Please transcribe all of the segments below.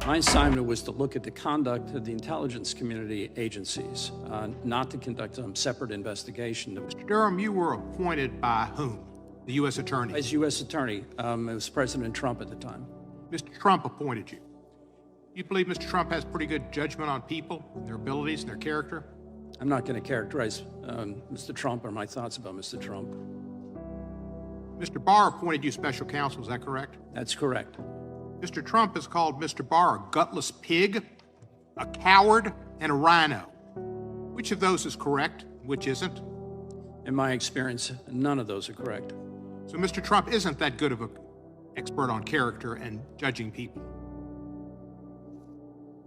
My assignment was to look at the conduct of the intelligence community agencies, not to conduct a separate investigation. Mr. Durham, you were appointed by whom? The U.S. Attorney? As U.S. Attorney, it was President Trump at the time. Mr. Trump appointed you. You believe Mr. Trump has pretty good judgment on people, their abilities, and their character? I'm not going to characterize Mr. Trump or my thoughts about Mr. Trump. Mr. Barr appointed you special counsel, is that correct? That's correct. Mr. Trump has called Mr. Barr a gutless pig, a coward, and a rhino. Which of those is correct, which isn't? In my experience, none of those are correct. So Mr. Trump isn't that good of an expert on character and judging people.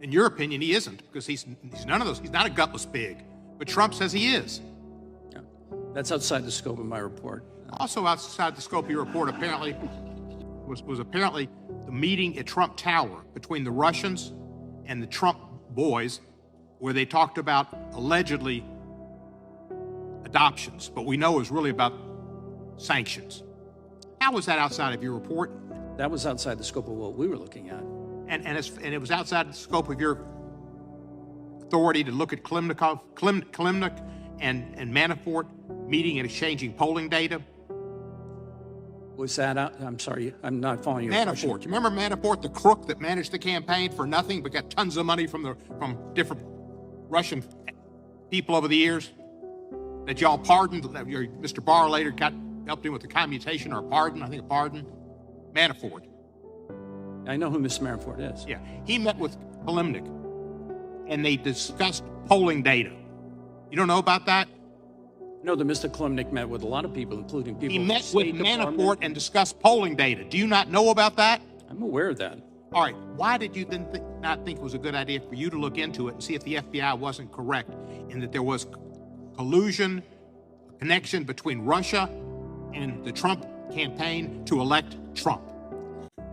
In your opinion, he isn't, because he's none of those. He's not a gutless pig, but Trump says he is. Yeah. That's outside the scope of my report. Also outside the scope of your report, apparently, was apparently the meeting at Trump Tower between the Russians and the Trump boys, where they talked about allegedly adoptions, but we know it was really about sanctions. How was that outside of your report? That was outside the scope of what we were looking at. And it was outside the scope of your authority to look at Klimnik and Manafort meeting and exchanging polling data? Was that out? I'm sorry, I'm not following your question. Manafort. You remember Manafort, the crook that managed the campaign for nothing but got tons of money from different Russian people over the years? That y'all pardoned? Mr. Barr later helped him with the commutation or a pardon, I think a pardon. Manafort. I know who Mr. Manafort is. Yeah, he met with Klimnik, and they discussed polling data. You don't know about that? No, that Mr. Klimnik met with a lot of people, including people. He met with Manafort and discussed polling data. Do you not know about that? I'm aware of that. All right. Why did you then not think it was a good idea for you to look into it and see if the FBI wasn't correct in that there was collusion, a connection between Russia and the Trump campaign to elect Trump?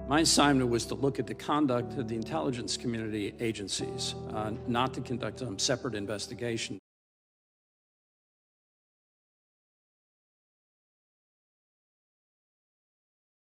My assignment was to look at the conduct of the intelligence community agencies, not to conduct a separate investigation.